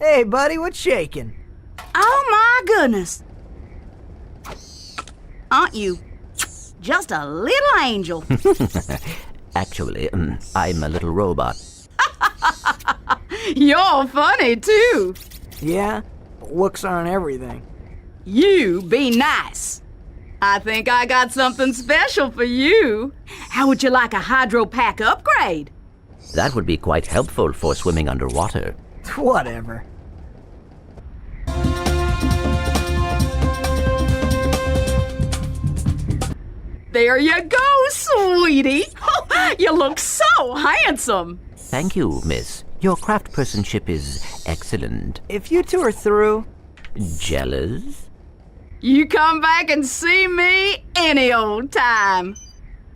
Hey, buddy, what's shaking? Oh my goodness! Aren't you just a little angel? Actually, I'm a little robot. You're funny too. Yeah? But looks aren't everything. You be nice. I think I got something special for you. How would you like a hydropack upgrade? That would be quite helpful for swimming underwater. Whatever. There you go, sweetie. You look so handsome. Thank you, miss. Your craftspersonship is excellent. If you two are through, Jealous? You come back and see me any old time.